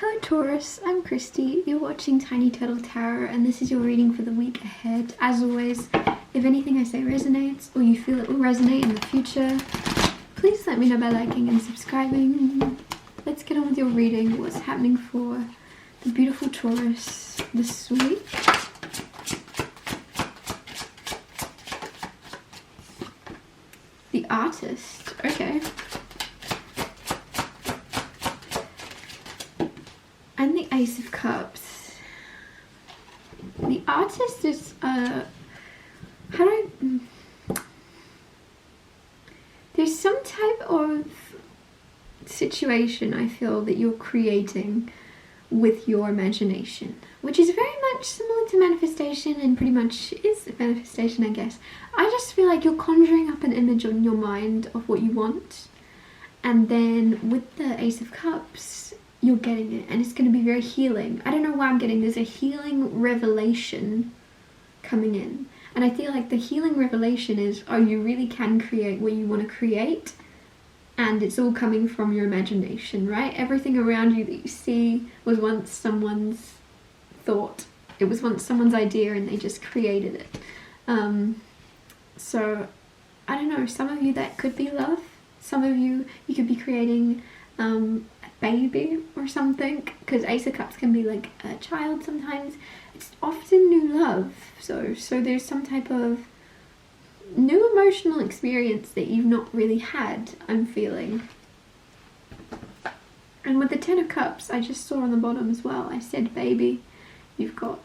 Hello Taurus, I'm Christy. You're watching Tiny Turtle Tarot and this is your reading for the week ahead. As always, if anything I say resonates or you feel it will resonate in the future, please let me know by liking and subscribing. Let's get on with your reading. What's happening for the beautiful Taurus this week? The Artist. Okay. And the Ace of Cups. The Artist is, there's some type of situation I feel that you're creating with your imagination, which is very much similar to manifestation and pretty much is manifestation, I guess. I just feel like you're conjuring up an image in your mind of what you want, and then with the Ace of Cups, you're getting it, and it's going to be very healing. I don't know why I'm getting, there's a healing revelation coming in. And I feel like the healing revelation is, oh, you really can create what you want to create, and it's all coming from your imagination, right? Everything around you that you see was once someone's thought. It was once someone's idea and they just created it. So, I don't know, some of you that could be love. Some of you could be creating a baby or something, because Ace of Cups can be like a child sometimes. It's often new love, so there's some type of new emotional experience that you've not really had, I'm feeling. And with the Ten of Cups, I just saw on the bottom as well, I said baby. You've got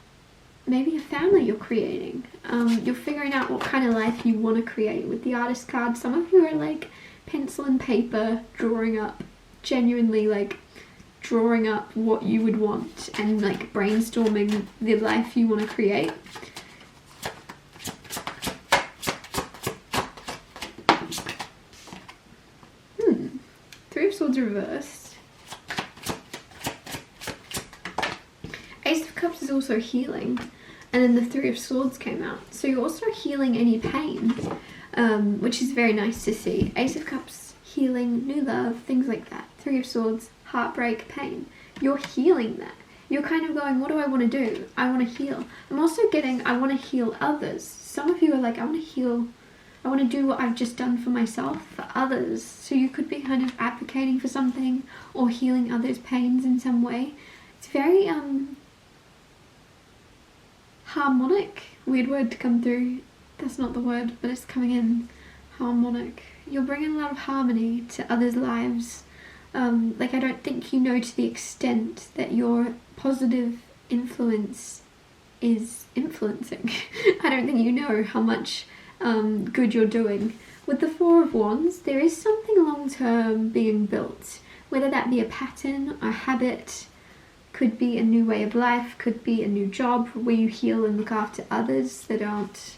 maybe a family you're creating. You're figuring out what kind of life you want to create. With the Artist card, some of you are like pencil and paper drawing up, genuinely like drawing up what you would want and like brainstorming the life you want to create. Three of Swords reversed. Ace of Cups is also healing, and then the Three of Swords came out, so you're also healing any pain, which is very nice to see. Ace of Cups, healing, new love, things like that. Three of Swords, heartbreak, pain. You're healing that. You're kind of going, what do I want to do? I want to heal. I'm also getting, I want to heal others. Some of you are like, I want to heal, I want to do what I've just done for myself, for others. So you could be kind of advocating for something or healing others' pains in some way. It's very harmonic. Weird word to come through. That's not the word, but it's coming in. Harmonic. You're bringing a lot of harmony to others' lives. Like, I don't think you know to the extent that your positive influence is influencing. I don't think you know how much good you're doing. With the Four of Wands, there is something long-term being built, whether that be a pattern, a habit, could be a new way of life, could be a new job where you heal and look after others that aren't,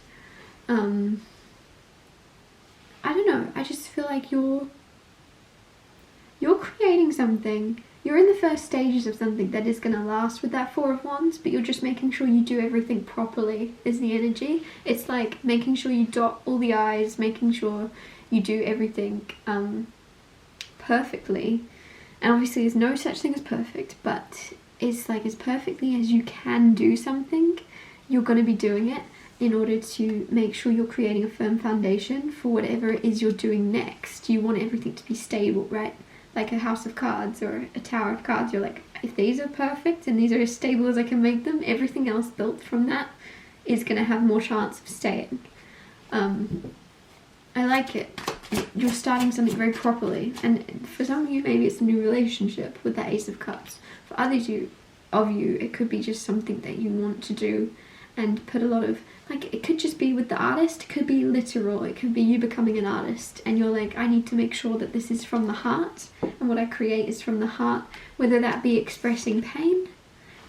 I don't know, I just feel like you're creating something. You're in the first stages of something that is going to last with that Four of Wands, but you're just making sure you do everything properly is the energy. It's like making sure you dot all the I's, making sure you do everything perfectly. And obviously there's no such thing as perfect, but it's like as perfectly as you can do something, you're going to be doing it in order to make sure you're creating a firm foundation for whatever it is you're doing next. You want everything to be stable, right? Like a house of cards or a tower of cards, you're like, if these are perfect and these are as stable as I can make them, everything else built from that is going to have more chance of staying. I like it. You're starting something very properly, and for some of you maybe it's a new relationship with that Ace of Cups. For others of you it could be just something that you want to do and put a lot of, like, it could just be with the Artist, it could be literal, it could be you becoming an artist and you're like, I need to make sure that this is from the heart and what I create is from the heart, whether that be expressing pain,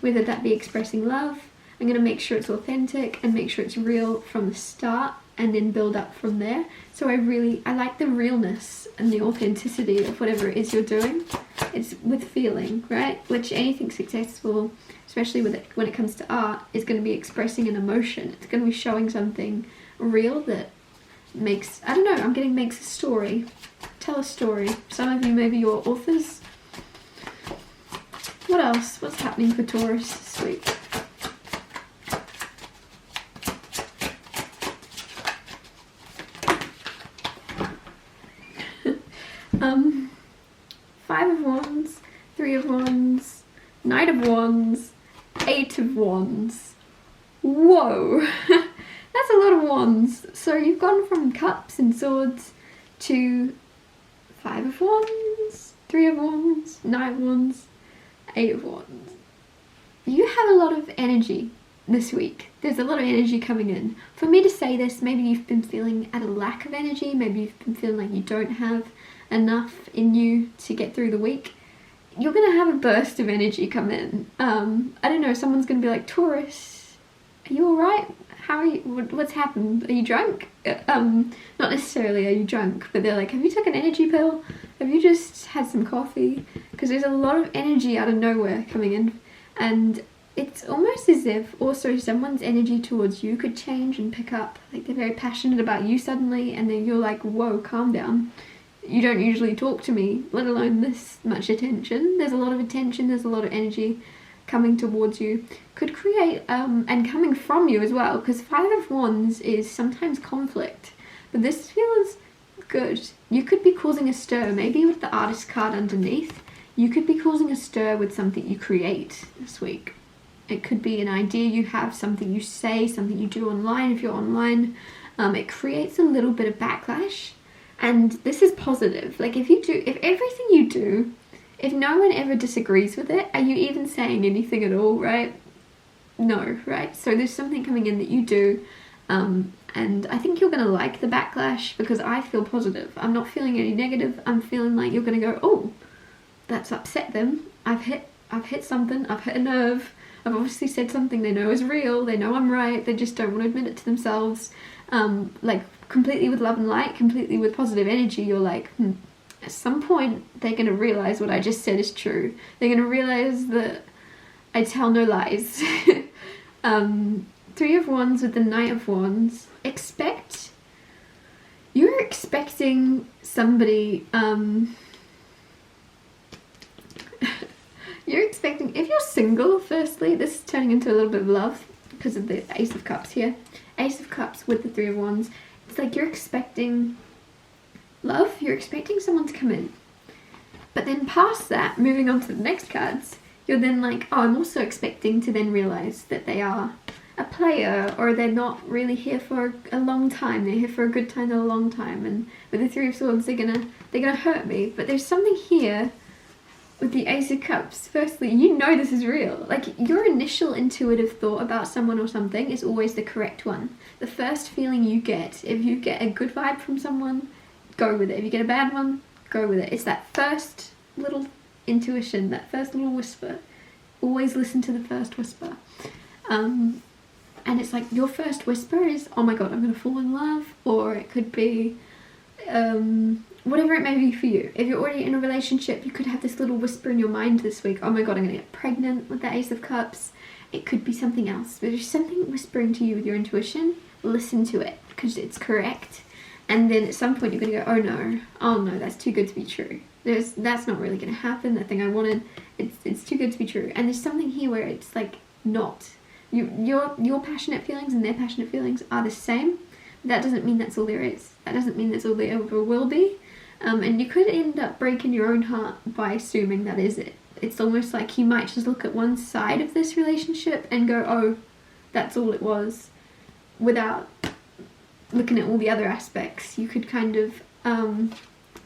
whether that be expressing love. I'm going to make sure it's authentic and make sure it's real from the start and then build up from there. So I like the realness and the authenticity of whatever it is you're doing. It's with feeling, right? Which anything successful, especially when it comes to art, is going to be expressing an emotion. It's going to be showing something real that makes, I don't know, I'm getting makes a story. Tell a story. Some of you maybe you're authors. What else? What's happening for Taurus this week? Five of Wands, Three of Wands, Knight of Wands, Eight of Wands. Whoa! That's a lot of wands. So you've gone from Cups and Swords to Five of Wands, Three of Wands, Knight of Wands, Eight of Wands. You have a lot of energy this week. There's a lot of energy coming in. For me to say this, maybe you've been feeling at a lack of energy. Maybe you've been feeling like you don't have enough in you to get through the week. You're going to have a burst of energy come in. I don't know, someone's going to be like, Taurus, are you alright? How are you? What's happened? Are you drunk? Not necessarily are you drunk, but they're like, have you took an energy pill? Have you just had some coffee? Because there's a lot of energy out of nowhere coming in, and it's almost as if also someone's energy towards you could change and pick up. Like they're very passionate about you suddenly, and then you're like, whoa, calm down. You don't usually talk to me, let alone this much attention. There's a lot of attention, there's a lot of energy coming towards you. Could create, and coming from you as well, because Five of Wands is sometimes conflict. But this feels good. You could be causing a stir, maybe with the Artist card underneath. You could be causing a stir with something you create this week. It could be an idea you have, something you say, something you do online if you're online. It creates a little bit of backlash. And this is positive. Like if everything you do, if no one ever disagrees with it, are you even saying anything at all, right? No, right? So there's something coming in that you do, and I think you're going to like the backlash because I feel positive. I'm not feeling any negative. I'm feeling like you're going to go, oh, that's upset them. I've hit something. I've hit a nerve. I've obviously said something they know is real. They know I'm right. They just don't want to admit it to themselves. Like completely with love and light, completely with positive energy, you're like, at some point they're going to realize what I just said is true. They're going to realize that I tell no lies. Three of Wands with the Knight of Wands. You're expecting somebody, you're expecting, if you're single, firstly, this is turning into a little bit of love because of the Ace of Cups here. Ace of Cups with the Three of Wands. It's like you're expecting love, you're expecting someone to come in. But then past that, moving on to the next cards, you're then like, oh, I'm also expecting to then realize that they are a player, or they're not really here for a long time. They're here for a good time, not a long time. And with the Three of Swords, they're gonna hurt me. But there's something here with the Ace of Cups. Firstly, you know this is real. Like, your initial intuitive thought about someone or something is always the correct one. The first feeling you get, if you get a good vibe from someone, go with it. If you get a bad one, go with it. It's that first little intuition, that first little whisper. Always listen to the first whisper. And it's like your first whisper is, oh my god, I'm going to fall in love. Or it could be whatever it may be for you. If you're already in a relationship, you could have this little whisper in your mind this week, oh my god, I'm going to get pregnant with the Ace of Cups. It could be something else. But there's something whispering to you with your intuition. Listen to it because it's correct. And then at some point you're going to go, oh no, that's too good to be true. That's not really going to happen. That thing I wanted, it's too good to be true. And there's something here where it's like not. Your passionate feelings and their passionate feelings are the same. That doesn't mean that's all there is. That doesn't mean that's all there ever will be. And you could end up breaking your own heart by assuming that is it. It's almost like you might just look at one side of this relationship and go, oh, that's all it was, without looking at all the other aspects. You could kind of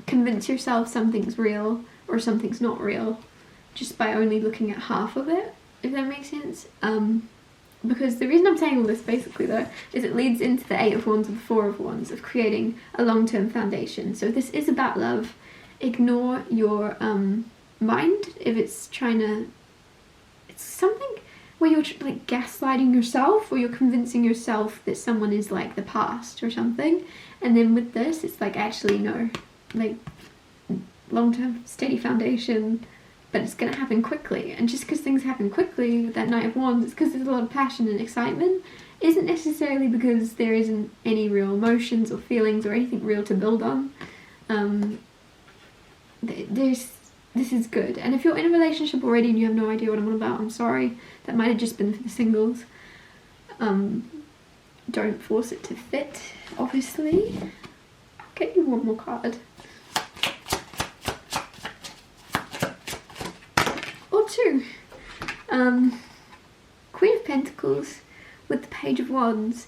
convince yourself something's real or something's not real just by only looking at half of it, if that makes sense. Because the reason I'm saying all this basically though is it leads into the Eight of Wands and the Four of Wands of creating a long-term foundation. So if this is about love, ignore your mind if it's it's something where you're like gaslighting yourself, or you're convincing yourself that someone is like the past or something. And then with this, it's like, actually no, like long-term steady foundation. But it's going to happen quickly, and just because things happen quickly with that Knight of Wands, it's because there's a lot of passion and excitement. Isn't necessarily because there isn't any real emotions or feelings or anything real to build on. There's this is good. And if you're in a relationship already and you have no idea what I'm on about, I'm sorry. That might have just been for the singles. Don't force it to fit, obviously. I'll get you one more card. Or two. Queen of Pentacles with the Page of Wands.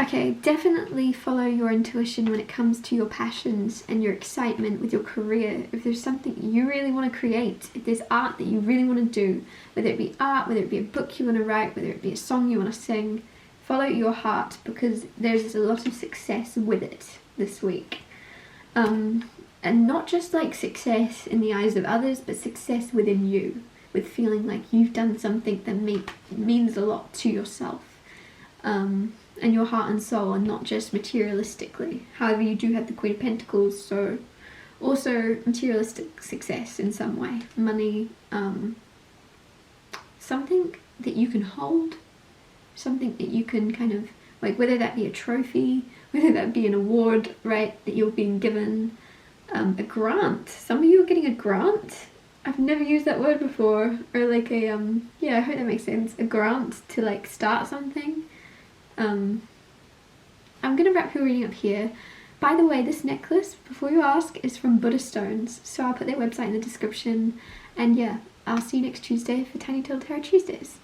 Okay, definitely follow your intuition when it comes to your passions and your excitement with your career. If there's something you really want to create, if there's art that you really want to do, whether it be art, whether it be a book you want to write, whether it be a song you want to sing, follow your heart, because there's a lot of success with it this week. And not just like success in the eyes of others, but success within you, with feeling like you've done something that means a lot to yourself. And your heart and soul, and not just materialistically. However, you do have the Queen of Pentacles, so also materialistic success in some way. Money, something that you can hold, something that you can kind of, like, whether that be a trophy, whether that be an award, right, that you're being given, a grant. Some of you are getting a grant. I've never used that word before. Or like a, yeah, I hope that makes sense. A grant to like start something. I'm going to wrap your reading up here. By the way, this necklace, before you ask, is from Buddha Stones, so I'll put their website in the description. And yeah, I'll see you next Tuesday for Tiny Little Tarot Tuesdays.